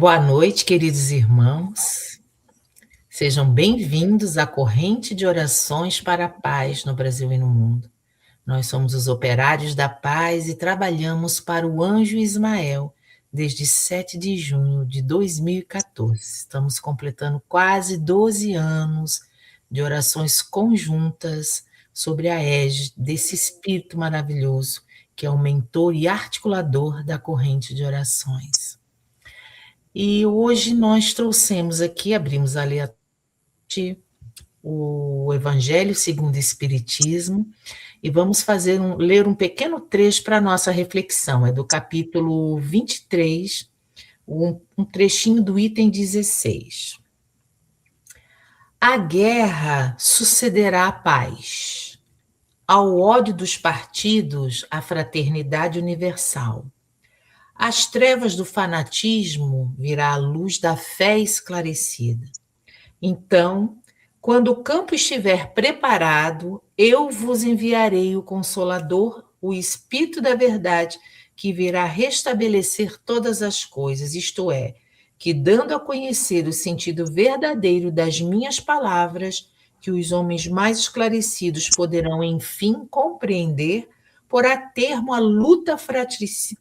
Boa noite, queridos irmãos. Sejam bem-vindos à corrente de orações para a paz no Brasil e no mundo. Nós somos os operários da paz e trabalhamos para o Anjo Ismael desde 7 de junho de 2014. Estamos completando quase 12 anos de orações conjuntas sobre a égide desse espírito maravilhoso que é o mentor e articulador da corrente de orações. E hoje nós trouxemos aqui, abrimos aleatoriamente o Evangelho segundo o Espiritismo e vamos ler um pequeno trecho para a nossa reflexão. É do capítulo 23, um trechinho do item 16. A guerra sucederá à paz. Ao ódio dos partidos, a fraternidade universal. Às trevas do fanatismo virá a luz da fé esclarecida. Então, quando o campo estiver preparado, eu vos enviarei o Consolador, o Espírito da Verdade, que virá restabelecer todas as coisas, isto é, que dando a conhecer o sentido verdadeiro das minhas palavras, que os homens mais esclarecidos poderão, enfim, compreender, porá termo à luta fratricida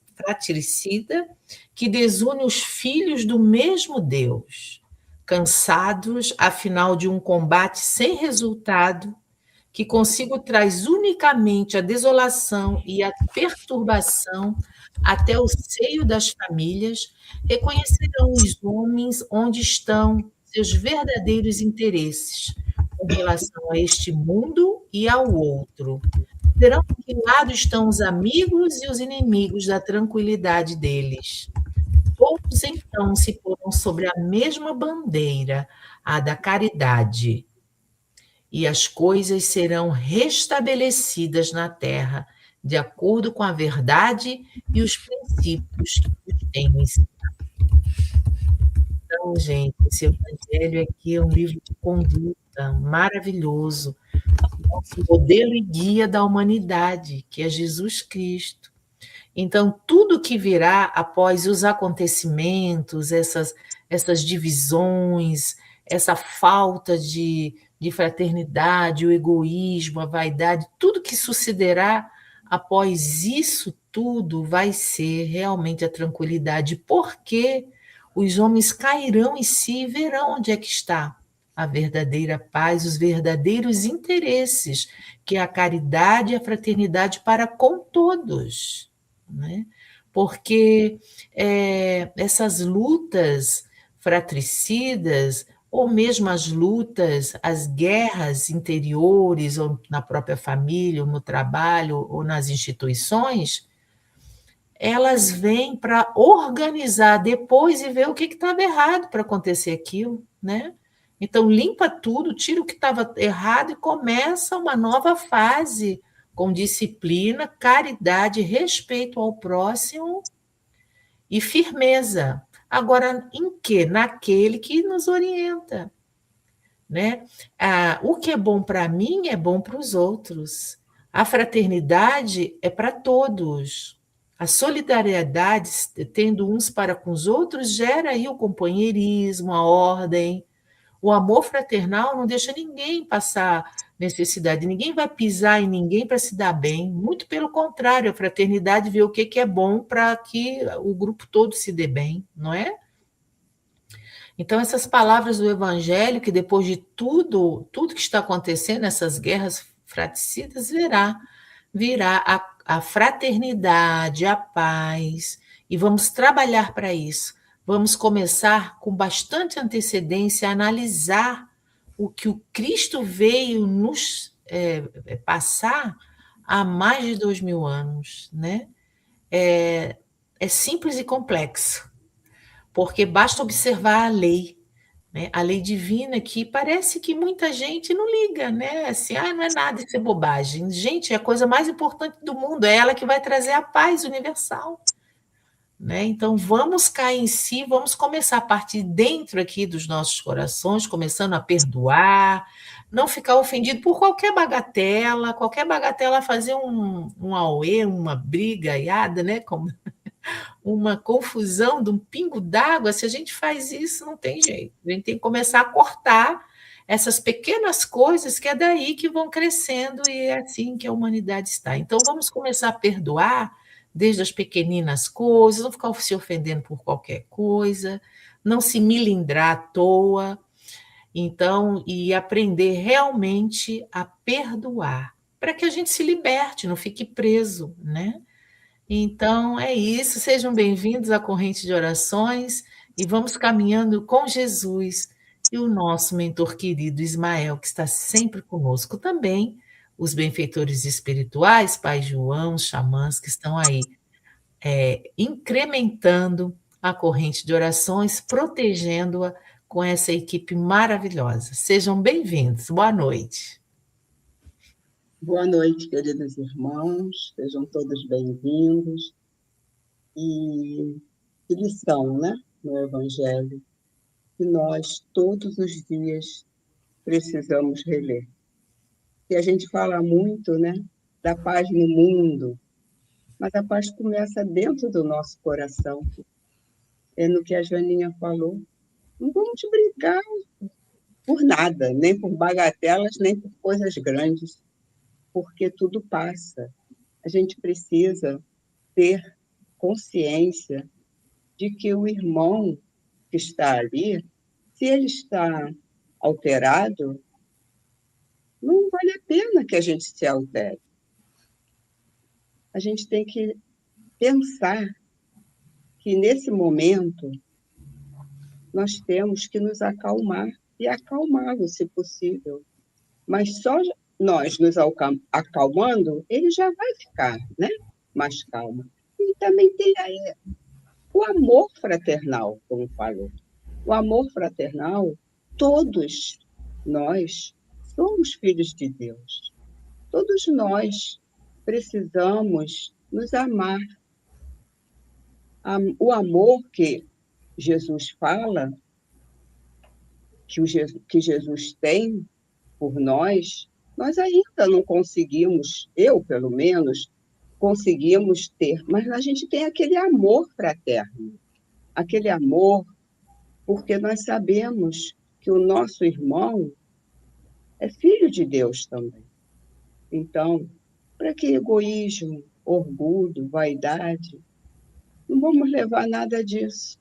que desune os filhos do mesmo Deus, cansados, afinal, de um combate sem resultado, que consigo traz unicamente a desolação e a perturbação até o seio das famílias, reconhecerão os homens onde estão seus verdadeiros interesses com relação a este mundo e ao outro. Verão de que lado estão os amigos e os inimigos da tranquilidade deles. Todos então se porão sobre a mesma bandeira, a da caridade, e as coisas serão restabelecidas na terra, de acordo com a verdade e os princípios que os têm ensinado. Então, gente, esse Evangelho aqui é um livro de conduta maravilhoso, nosso modelo e guia da humanidade, que é Jesus Cristo. Então, tudo que virá após os acontecimentos, essas divisões, essa falta de fraternidade, o egoísmo, a vaidade, tudo que sucederá após isso tudo vai ser realmente a tranquilidade, porque os homens cairão em si e verão onde é que está a verdadeira paz, os verdadeiros interesses, que é a caridade e a fraternidade para com todos, né? Porque essas lutas fratricidas, ou mesmo as lutas, as guerras interiores, ou na própria família, ou no trabalho, ou nas instituições, elas vêm para organizar depois e ver o que estava errado para acontecer aquilo, né? Então, limpa tudo, tira o que estava errado e começa uma nova fase com disciplina, caridade, respeito ao próximo e firmeza. Agora, em quê? Naquele que nos orienta, né? O que é bom para mim é bom para os outros. A fraternidade é para todos. A solidariedade, tendo uns para com os outros, gera aí o companheirismo, a ordem. O amor fraternal não deixa ninguém passar necessidade, ninguém vai pisar em ninguém para se dar bem, muito pelo contrário, a fraternidade vê o que é bom para que o grupo todo se dê bem, não é? Então, essas palavras do Evangelho, que depois de tudo que está acontecendo, essas guerras fratricidas, virá a fraternidade, a paz, e vamos trabalhar para isso. Vamos começar com bastante antecedência a analisar o que o Cristo veio nos passar há mais de 2000 anos, né? É simples e complexo, porque basta observar a lei, né? A lei divina, que parece que muita gente não liga, né? Assim, não é nada, isso é bobagem. Gente, é a coisa mais importante do mundo, é ela que vai trazer a paz universal, né? Então, vamos cair em si, vamos começar a partir dentro aqui dos nossos corações, começando a perdoar, não ficar ofendido por qualquer bagatela fazer um auê, uma briga, né? Como uma confusão de um pingo d'água. Se a gente faz isso, não tem jeito. A gente tem que começar a cortar essas pequenas coisas, que é daí que vão crescendo, e é assim que a humanidade está. Então, vamos começar a perdoar desde as pequeninas coisas, não ficar se ofendendo por qualquer coisa, não se milindrar à toa, então, e aprender realmente a perdoar, para que a gente se liberte, não fique preso, né? Então é isso, sejam bem-vindos à corrente de orações e vamos caminhando com Jesus e o nosso mentor querido Ismael, que está sempre conosco também, os benfeitores espirituais, Pai João, os xamãs que estão aí incrementando a corrente de orações, protegendo-a com essa equipe maravilhosa. Sejam bem-vindos, boa noite. Boa noite, queridos irmãos, sejam todos bem-vindos. E que lição, né, no Evangelho, que nós todos os dias precisamos reler. E a gente fala muito, né, da paz no mundo, mas a paz começa dentro do nosso coração. É no que a Joaninha falou. Não vamos brigar por nada, nem por bagatelas, nem por coisas grandes, porque tudo passa. A gente precisa ter consciência de que o irmão que está ali, se ele está alterado, não vale a pena que a gente se altere. A gente tem que pensar que, nesse momento, nós temos que nos acalmar e acalmá-lo, se possível. Mas só nós nos acalmando, ele já vai ficar, né, mais calmo. E também tem aí o amor fraternal, como falou. O amor fraternal, todos nós somos filhos de Deus. Todos nós precisamos nos amar. O amor que Jesus fala, que Jesus tem por nós ainda não conseguimos, eu pelo menos, conseguimos ter, mas a gente tem aquele amor fraterno, aquele amor porque nós sabemos que o nosso irmão é filho de Deus também. Então, para que egoísmo, orgulho, vaidade? Não vamos levar nada disso.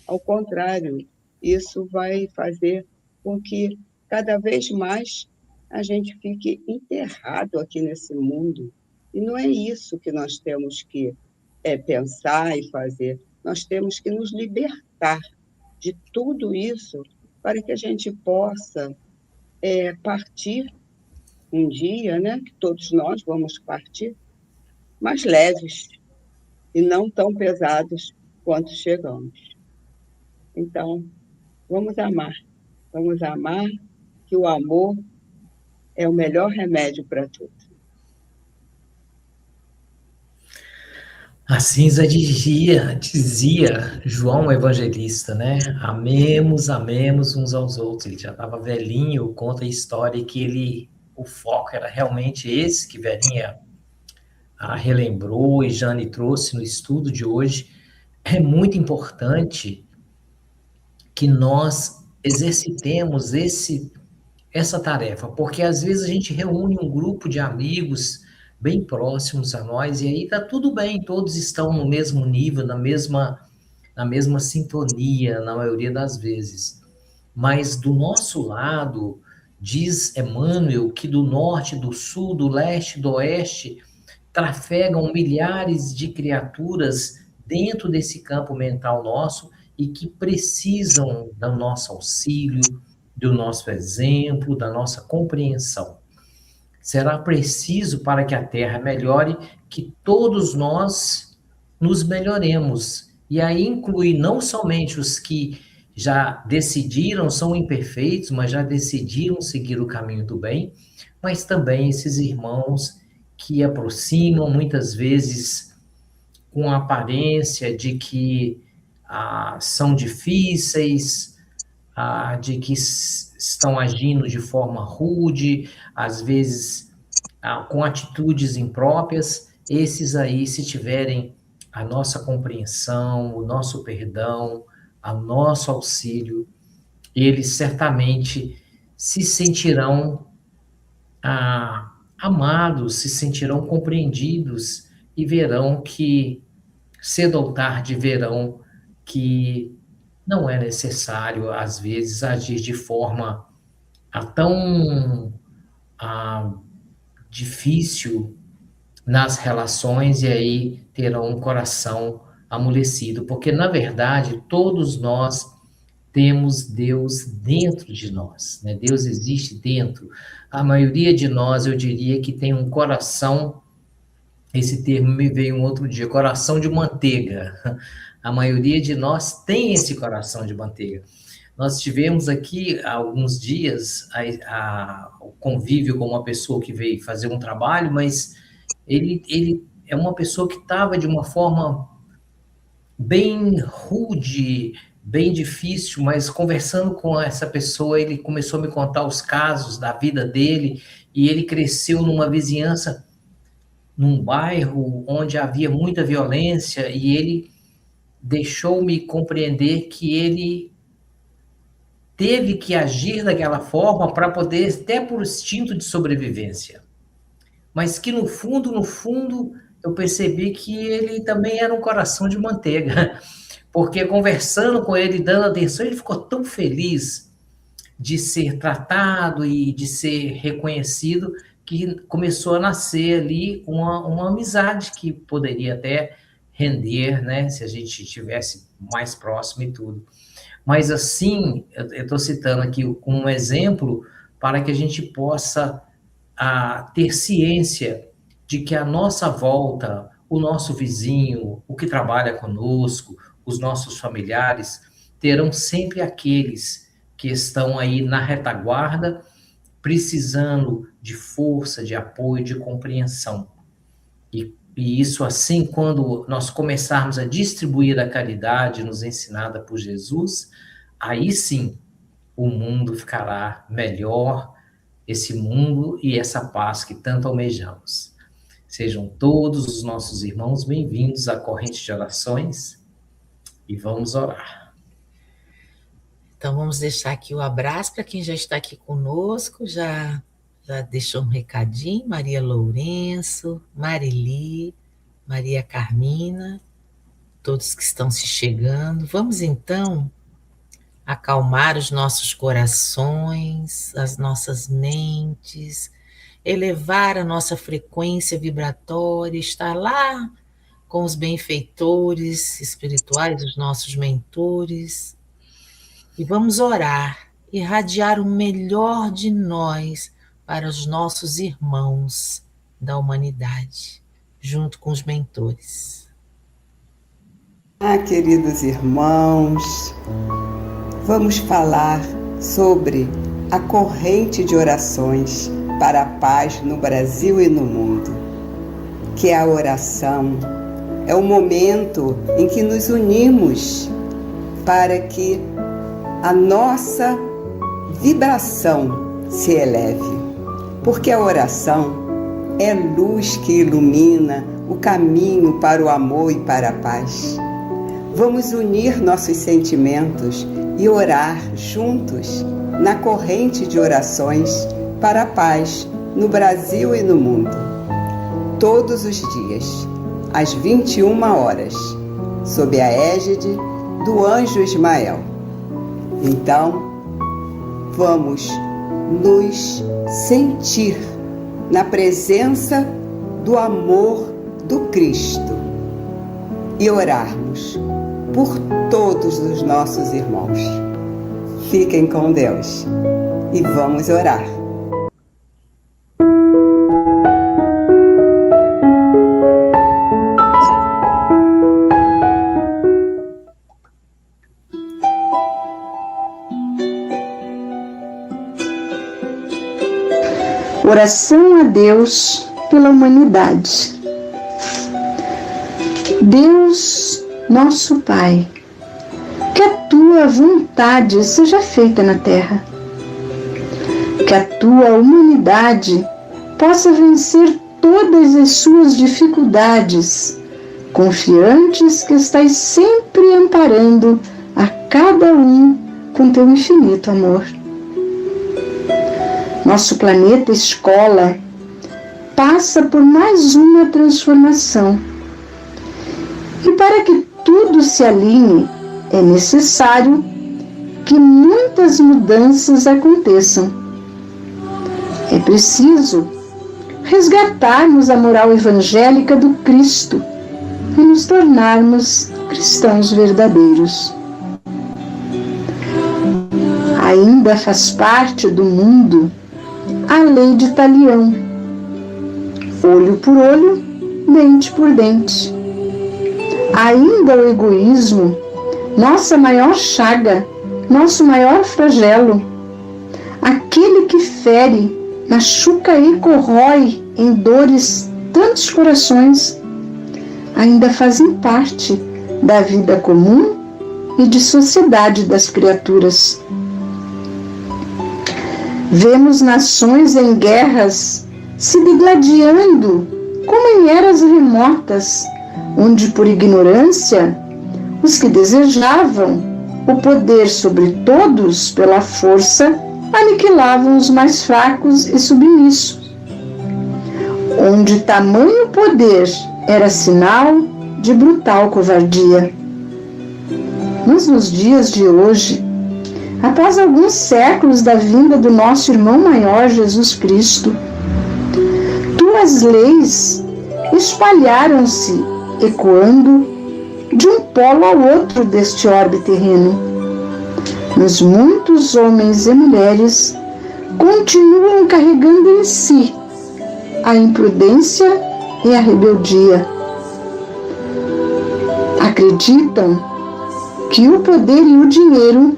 Ao contrário, isso vai fazer com que cada vez mais a gente fique enterrado aqui nesse mundo. E não é isso que nós temos que pensar e fazer. Nós temos que nos libertar de tudo isso para que a gente possa partir um dia, né, que todos nós vamos partir, mais leves e não tão pesados quanto chegamos. Então, vamos amar, que o amor é o melhor remédio para tudo. Assim dizia João Evangelista, né? Amemos, amemos uns aos outros. Ele já estava velhinho, conta a história que o foco era realmente esse que Verinha relembrou e Jane trouxe no estudo de hoje. É muito importante que nós exercitemos essa tarefa, porque às vezes a gente reúne um grupo de amigos bem próximos a nós, e aí tá tudo bem, todos estão no mesmo nível, na mesma sintonia, na maioria das vezes. Mas do nosso lado, diz Emmanuel, que do norte, do sul, do leste, do oeste, trafegam milhares de criaturas dentro desse campo mental nosso e que precisam do nosso auxílio, do nosso exemplo, da nossa compreensão. Será preciso, para que a Terra melhore, que todos nós nos melhoremos. E aí inclui não somente os que já decidiram, são imperfeitos, mas já decidiram seguir o caminho do bem, mas também esses irmãos que aproximam, muitas vezes com a aparência de que são difíceis, de que estão agindo de forma rude, às vezes com atitudes impróprias. Esses aí, se tiverem a nossa compreensão, o nosso perdão, o nosso auxílio, eles certamente se sentirão amados, se sentirão compreendidos e verão que, cedo ou tarde, verão que não é necessário, às vezes, agir de forma tão difícil nas relações, e aí terão um coração amolecido, porque, na verdade, todos nós temos Deus dentro de nós, né? Deus existe dentro. A maioria de nós, eu diria que tem um coração, esse termo me veio um outro dia, coração de manteiga. A maioria de nós tem esse coração de manteiga. Nós tivemos aqui há alguns dias o convívio com uma pessoa que veio fazer um trabalho, mas ele é uma pessoa que estava de uma forma bem rude, bem difícil, mas conversando com essa pessoa, ele começou a me contar os casos da vida dele, e ele cresceu numa vizinhança, num bairro onde havia muita violência, e ele deixou-me compreender que ele teve que agir daquela forma para poder, até por instinto de sobrevivência. Mas que no fundo, eu percebi que ele também era um coração de manteiga, porque conversando com ele, dando atenção, ele ficou tão feliz de ser tratado e de ser reconhecido, que começou a nascer ali uma amizade que poderia até render, né, se a gente estivesse mais próximo e tudo. Mas assim, eu estou citando aqui como um exemplo para que a gente possa ter ciência de que a nossa volta, o nosso vizinho, o que trabalha conosco, os nossos familiares, terão sempre aqueles que estão aí na retaguarda, precisando de força, de apoio, de compreensão. E isso assim, quando nós começarmos a distribuir a caridade nos ensinada por Jesus, aí sim o mundo ficará melhor, esse mundo e essa paz que tanto almejamos. Sejam todos os nossos irmãos bem-vindos à corrente de orações e vamos orar. Então vamos deixar aqui o abraço para quem já está aqui conosco, já deixou um recadinho, Maria Lourenço, Marili, Maria Carmina, todos que estão se chegando. Vamos então acalmar os nossos corações, as nossas mentes, elevar a nossa frequência vibratória, estar lá com os benfeitores espirituais, os nossos mentores, e vamos orar, irradiar o melhor de nós para os nossos irmãos da humanidade, junto com os mentores. Queridos irmãos, vamos falar sobre a corrente de orações para a paz no Brasil e no mundo, que a oração é o momento em que nos unimos para que a nossa vibração se eleve, porque a oração é luz que ilumina o caminho para o amor e para a paz. Vamos unir nossos sentimentos e orar juntos na corrente de orações para a paz no Brasil e no mundo. Todos os dias, às 21 horas, sob a égide do anjo Ismael. Então, vamos nos sentir na presença do amor do Cristo e orarmos por todos os nossos irmãos. Fiquem com Deus e vamos orar. Oração a Deus pela humanidade. Deus, nosso Pai, que a Tua vontade seja feita na terra. Que a Tua humanidade possa vencer todas as suas dificuldades confiantes que estais sempre amparando a cada um com teu infinito amor. Nosso planeta escola passa por mais uma transformação. E para que tudo se alinhe, é necessário que muitas mudanças aconteçam. É preciso resgatarmos a moral evangélica do Cristo e nos tornarmos cristãos verdadeiros. Ainda faz parte do mundo a lei de Talião: olho por olho, dente por dente. Ainda o egoísmo, nossa maior chaga, nosso maior flagelo, aquele que fere, machuca e corrói em dores tantos corações, ainda fazem parte da vida comum e de sociedade das criaturas. Vemos nações em guerras se degladiando como em eras remotas, onde por ignorância os que desejavam o poder sobre todos pela força aniquilavam os mais fracos e submissos, onde tamanho poder era sinal de brutal covardia. Mas nos dias de hoje, após alguns séculos da vinda do nosso irmão maior Jesus Cristo, tuas leis espalharam-se, ecoando de um polo ao outro deste orbe terreno. Mas muitos homens e mulheres continuam carregando em si a imprudência e a rebeldia. Acreditam que o poder e o dinheiro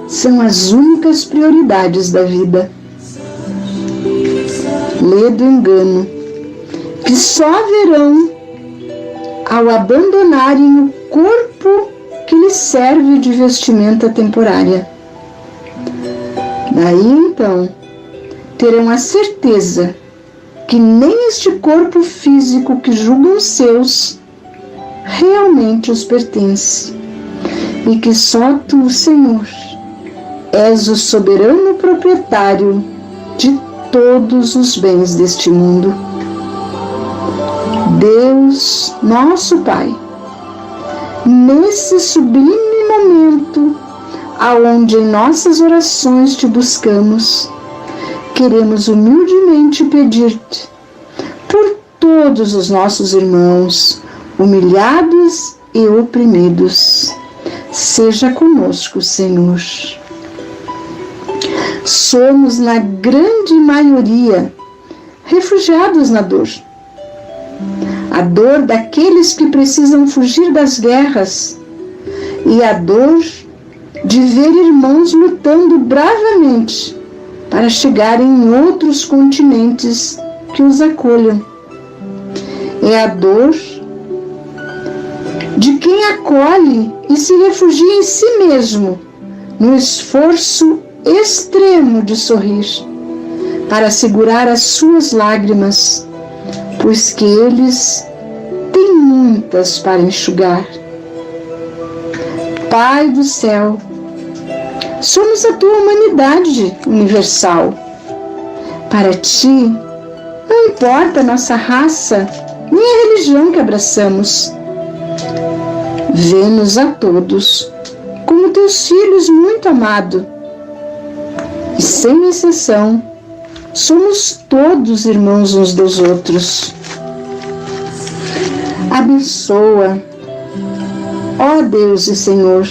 são as únicas prioridades da vida. Lê do engano, que só verão ao abandonarem o corpo que lhes serve de vestimenta temporária. Daí então terão a certeza que nem este corpo físico que julgam seus realmente os pertence, e que só tu, Senhor, és o soberano proprietário de todos os bens deste mundo. Deus, nosso Pai, nesse sublime momento, aonde em nossas orações te buscamos, queremos humildemente pedir-te por todos os nossos irmãos, humilhados e oprimidos. Seja conosco, Senhor. Somos, na grande maioria, refugiados na dor. A dor daqueles que precisam fugir das guerras e a dor de ver irmãos lutando bravamente para chegarem em outros continentes que os acolham. É a dor de quem acolhe e se refugia em si mesmo, no esforço extremo de sorrir, para segurar as suas lágrimas, pois que eles têm muitas para enxugar. Pai do céu, somos a tua humanidade universal. Para ti, não importa a nossa raça, nem a religião que abraçamos. Vê-nos a todos como teus filhos muito amados. E sem exceção, somos todos irmãos uns dos outros. Abençoa, ó Deus e Senhor,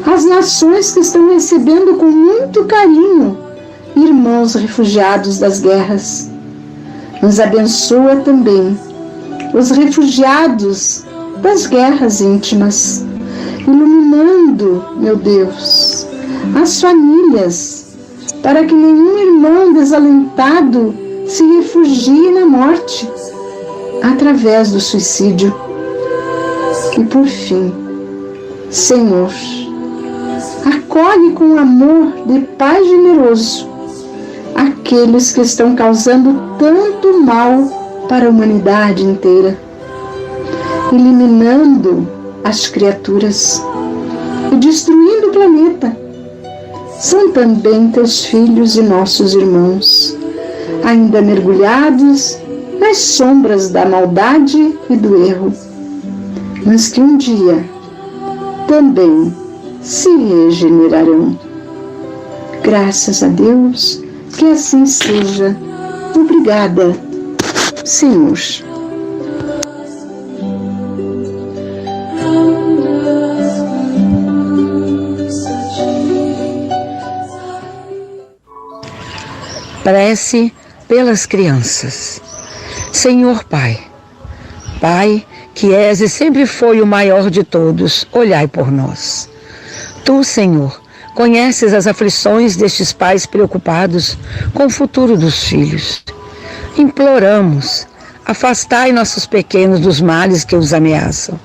as nações que estão recebendo com muito carinho irmãos refugiados das guerras. Nos abençoa também os refugiados das guerras íntimas, iluminando, meu Deus, as famílias, para que nenhum irmão desalentado se refugie na morte através do suicídio. E por fim, Senhor, acolhe com amor de Pai generoso aqueles que estão causando tanto mal para a humanidade inteira. eliminando as criaturas e destruindo o planeta. São também teus filhos e nossos irmãos, ainda mergulhados nas sombras da maldade e do erro, mas que um dia também se regenerarão. Graças a Deus, que assim seja. Obrigada, Senhor. Prece pelas crianças. Senhor Pai, Pai que és e sempre foi o maior de todos, olhai por nós. Tu, Senhor, conheces as aflições destes pais preocupados com o futuro dos filhos. Imploramos, afastai nossos pequenos dos males que os ameaçam.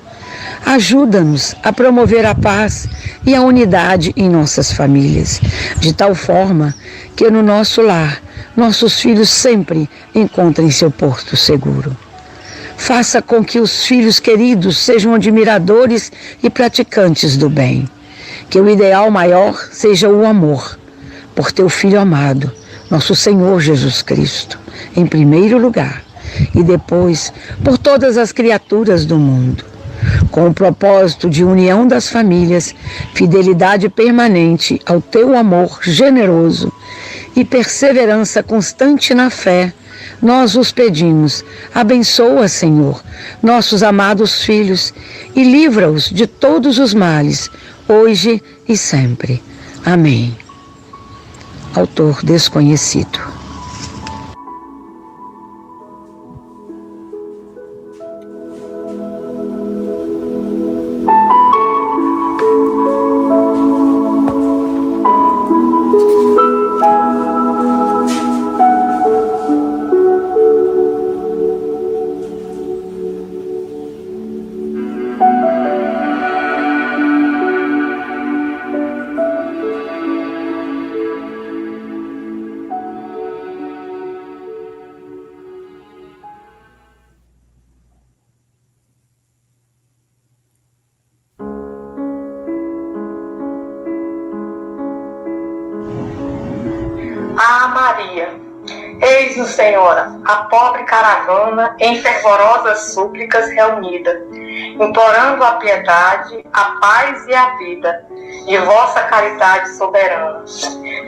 Ajuda-nos a promover a paz e a unidade em nossas famílias, de tal forma que no nosso lar, nossos filhos sempre encontrem seu porto seguro. Faça com que os filhos queridos sejam admiradores e praticantes do bem. Que o ideal maior seja o amor por teu Filho amado, nosso Senhor Jesus Cristo, em primeiro lugar, e depois por todas as criaturas do mundo. Com o propósito de união das famílias, fidelidade permanente ao teu amor generoso e perseverança constante na fé, nós os pedimos. Abençoa, Senhor, nossos amados filhos e livra-os de todos os males, hoje e sempre. Amém. Autor desconhecido. Ah, Maria, eis-nos, Senhora, a pobre caravana em fervorosas súplicas reunida, implorando a piedade, a paz e a vida de vossa caridade soberana.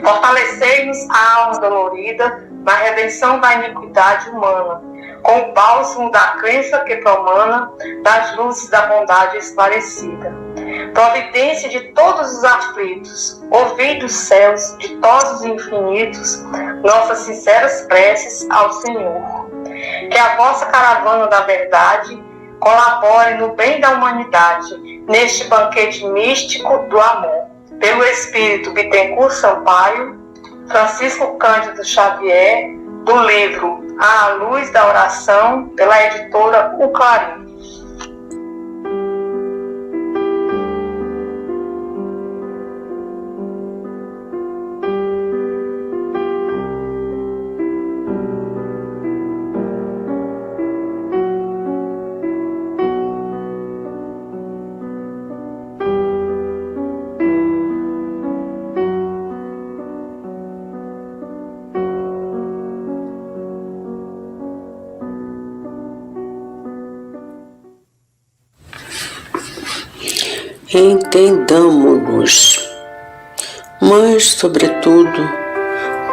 Fortalecei-nos a alma dolorida na redenção da iniquidade humana, com o bálsamo da crença que promana das luzes da bondade esclarecida. Providência de todos os aflitos, ouvi dos céus, ditosos e infinitos, nossas sinceras preces ao Senhor. Que a vossa caravana da verdade colabore no bem da humanidade, neste banquete místico do amor. Pelo Espírito Bittencourt Sampaio, Francisco Cândido Xavier, do livro À Luz da Oração, pela editora O Clarim. Entendamo-nos, mas, sobretudo,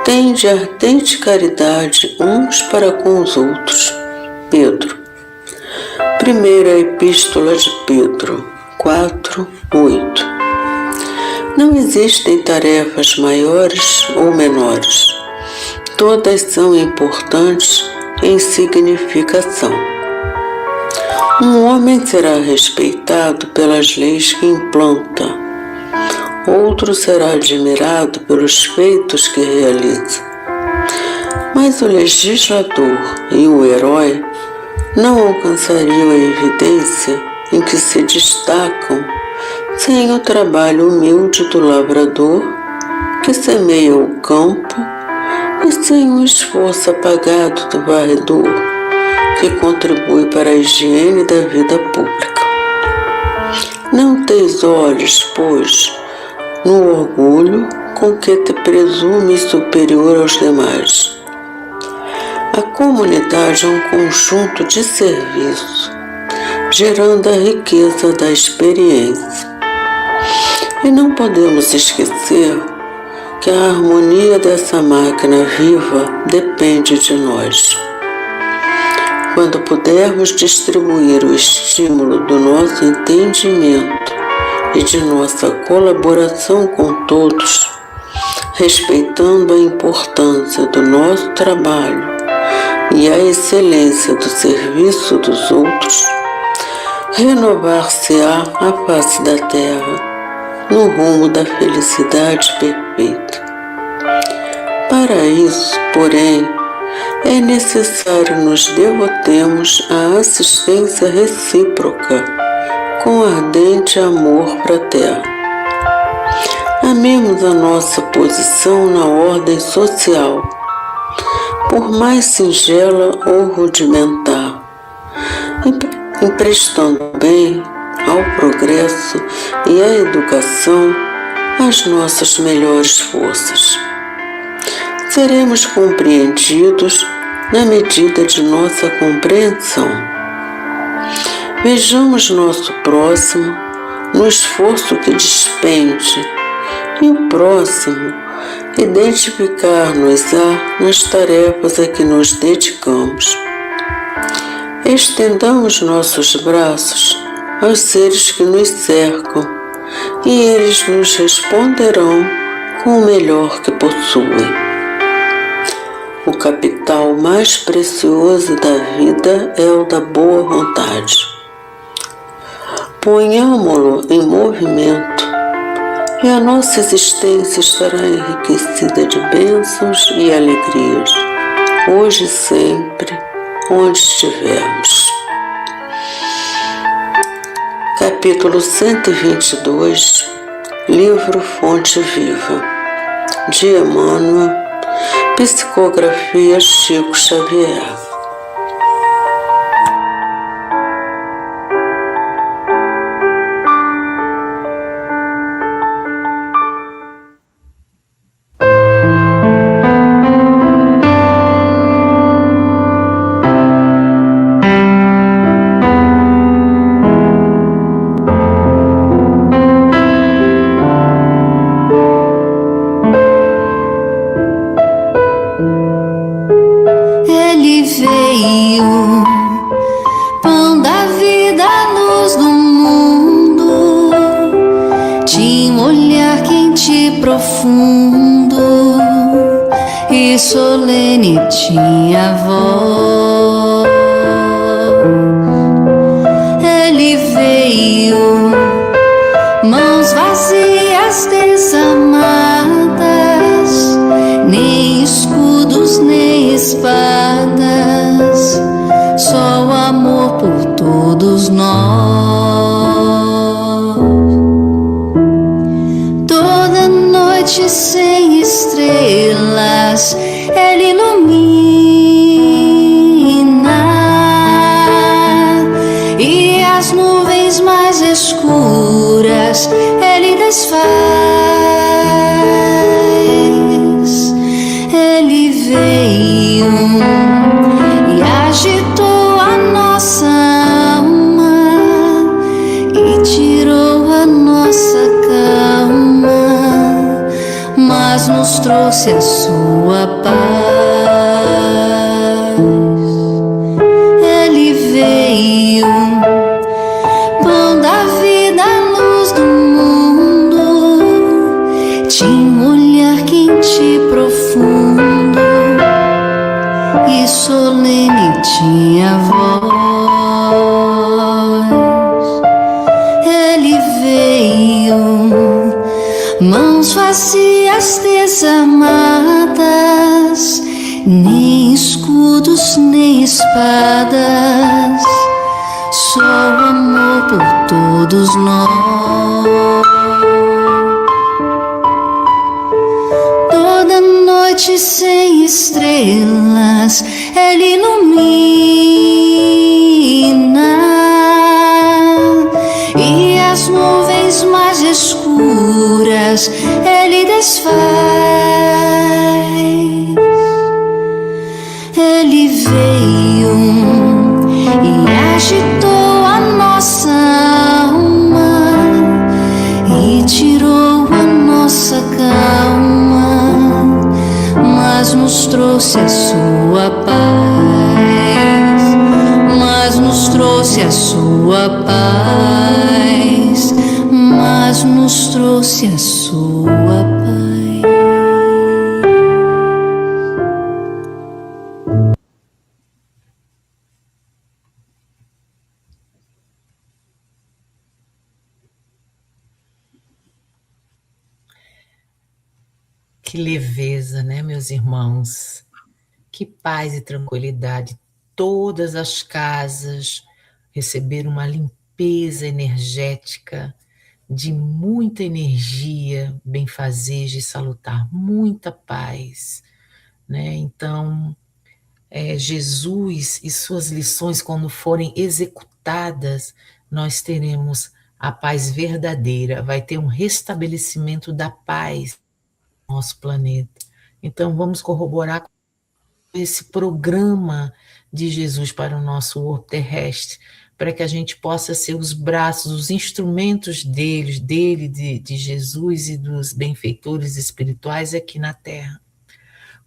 tende ardente caridade uns para com os outros. Pedro. Primeira Epístola de Pedro, 4:8. Não existem tarefas maiores ou menores. Todas são importantes em significação. Um homem será respeitado pelas leis que implanta. Outro será admirado pelos feitos que realiza. Mas o legislador e o herói não alcançariam a evidência em que se destacam sem o trabalho humilde do lavrador que semeia o campo e sem o esforço apagado do varredor que contribui para a higiene da vida pública. Não teis olhos, pois, no orgulho com que te presumes superior aos demais. A comunidade é um conjunto de serviço, gerando a riqueza da experiência. E não podemos esquecer que a harmonia dessa máquina viva depende de nós. Quando pudermos distribuir o estímulo do nosso entendimento e de nossa colaboração com todos, respeitando a importância do nosso trabalho e a excelência do serviço dos outros, renovar-se-á a face da terra no rumo da felicidade perfeita. Para isso, porém, é necessário nos devotemos à assistência recíproca com ardente amor fraterno. Amemos a nossa posição na ordem social, por mais singela ou rudimentar, emprestando bem ao progresso e à educação as nossas melhores forças. Seremos compreendidos na medida de nossa compreensão. Vejamos nosso próximo no esforço que despende e o próximo identificar-nos-á nas tarefas a que nos dedicamos. Estendamos nossos braços aos seres que nos cercam e eles nos responderão com o melhor que possuem. O capital mais precioso da vida é o da boa vontade. Ponhamo-lo em movimento e a nossa existência estará enriquecida de bênçãos e alegrias, hoje e sempre, onde estivermos. Capítulo 122, Livro Fonte Viva, de Emmanuel, Psicografia Chico Xavier. Profundo e solene tinha voz. Ele veio, mãos vazias, desamadas, nem escudos nem espadas, só o amor por todos nós. Sem estrelas, Ele ilumina, e as nuvens mais escuras Ele desfaz. Ele veio e agitou a nossa alma e tirou a nossa calma, mas nos trouxe a sua paz. Ele veio, pão da vida, luz do mundo, tinha um olhar quente e profundo e solene tinha voz. Ele veio, mãos vazias, desamadas, nem escudos nem espadas, só o amor por todos nós. Toda noite sem estrelas Ele ilumina, escuras Ele desfaz. Ele veio e agitou a nossa alma e tirou a nossa calma, mas nos trouxe a sua paz, mas nos trouxe a sua paz, mas nos trouxe a sua paz. Que leveza, né, meus irmãos? Que paz e tranquilidade. Todas as casas receberam uma limpeza energética, de muita energia, benfazeja e salutar, muita paz, né? Então, Jesus e suas lições, quando forem executadas, nós teremos a paz verdadeira, vai ter um restabelecimento da paz no nosso planeta. Então, vamos corroborar com esse programa de Jesus para o nosso orbe terrestre, para que a gente possa ser os braços, os instrumentos de Jesus e dos benfeitores espirituais aqui na Terra.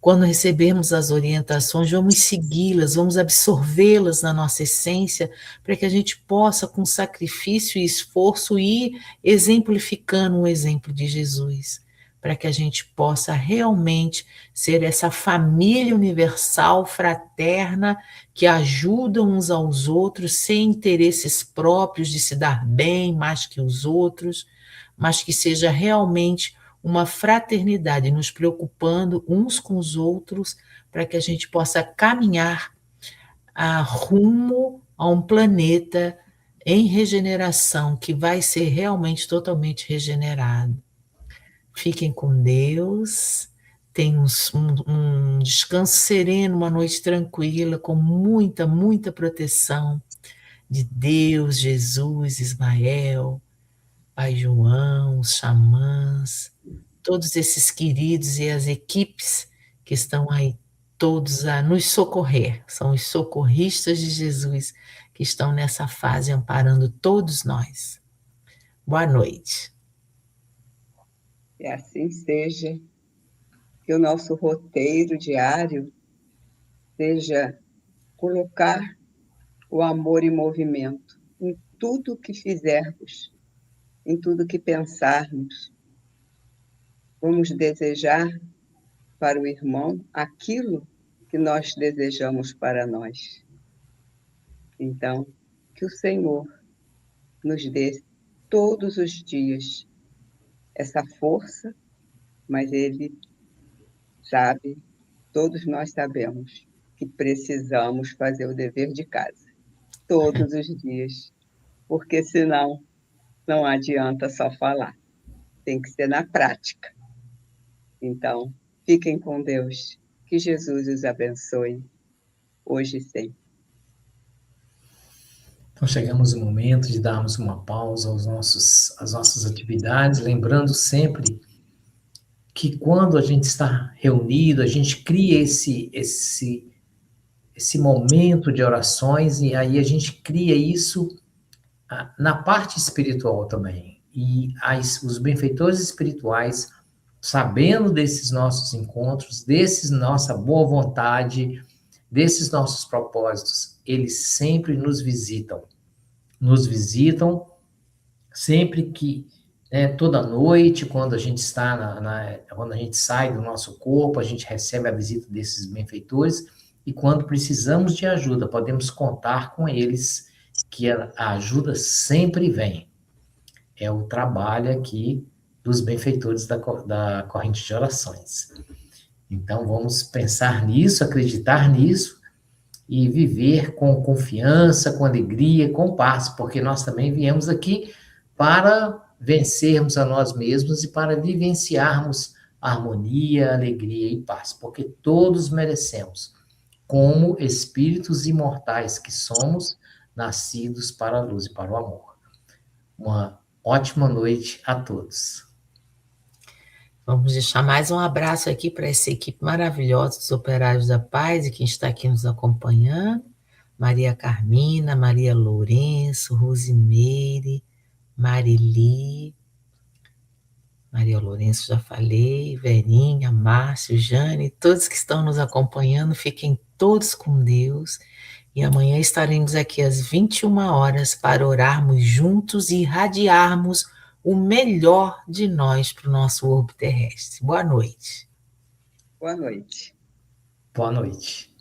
Quando recebermos as orientações, vamos segui-las, vamos absorvê-las na nossa essência, para que a gente possa, com sacrifício e esforço, ir exemplificando o exemplo de Jesus, para que a gente possa realmente ser essa família universal, fraterna, que ajuda uns aos outros, sem interesses próprios de se dar bem mais que os outros, mas que seja realmente uma fraternidade, nos preocupando uns com os outros, para que a gente possa caminhar rumo a um planeta em regeneração, que vai ser realmente totalmente regenerado. Fiquem com Deus, tenham um descanso sereno, uma noite tranquila, com muita, muita proteção de Deus, Jesus, Ismael, Pai João, os xamãs, todos esses queridos e as equipes que estão aí todos a nos socorrer. São os socorristas de Jesus que estão nessa fase amparando todos nós. Boa noite. E assim seja, que o nosso roteiro diário seja colocar o amor em movimento, em tudo que fizermos, em tudo que pensarmos. Vamos desejar para o irmão aquilo que nós desejamos para nós. Então, que o Senhor nos dê todos os dias essa força, mas Ele sabe, todos nós sabemos, que precisamos fazer o dever de casa, todos os dias, porque senão não adianta só falar, tem que ser na prática. Então, fiquem com Deus, que Jesus os abençoe, hoje e sempre. Então, chegamos no momento de darmos uma pausa às nossas atividades, lembrando sempre que quando a gente está reunido, a gente cria esse momento de orações, e aí a gente cria isso na parte espiritual também. E os benfeitores espirituais, sabendo desses nossos encontros, nossa boa vontade, desses nossos propósitos, eles sempre nos visitam sempre que, toda noite, quando a gente está quando a gente sai do nosso corpo, a gente recebe a visita desses benfeitores, e quando precisamos de ajuda, podemos contar com eles, que a ajuda sempre vem. É o trabalho aqui dos benfeitores da corrente de orações. Então, vamos pensar nisso, acreditar nisso, e viver com confiança, com alegria, com paz, porque nós também viemos aqui para vencermos a nós mesmos e para vivenciarmos harmonia, alegria e paz, porque todos merecemos, como espíritos imortais que somos, nascidos para a luz e para o amor. Uma ótima noite a todos. Vamos deixar mais um abraço aqui para essa equipe maravilhosa dos Operários da Paz e quem está aqui nos acompanhando. Maria Carmina, Maria Lourenço, Rosimeire, Marili, Maria Lourenço, já falei, Verinha, Márcio, Jane, todos que estão nos acompanhando, fiquem todos com Deus. E amanhã estaremos aqui às 21 horas para orarmos juntos e irradiarmos o melhor de nós para o nosso orbe terrestre. Boa noite. Boa noite. Boa noite.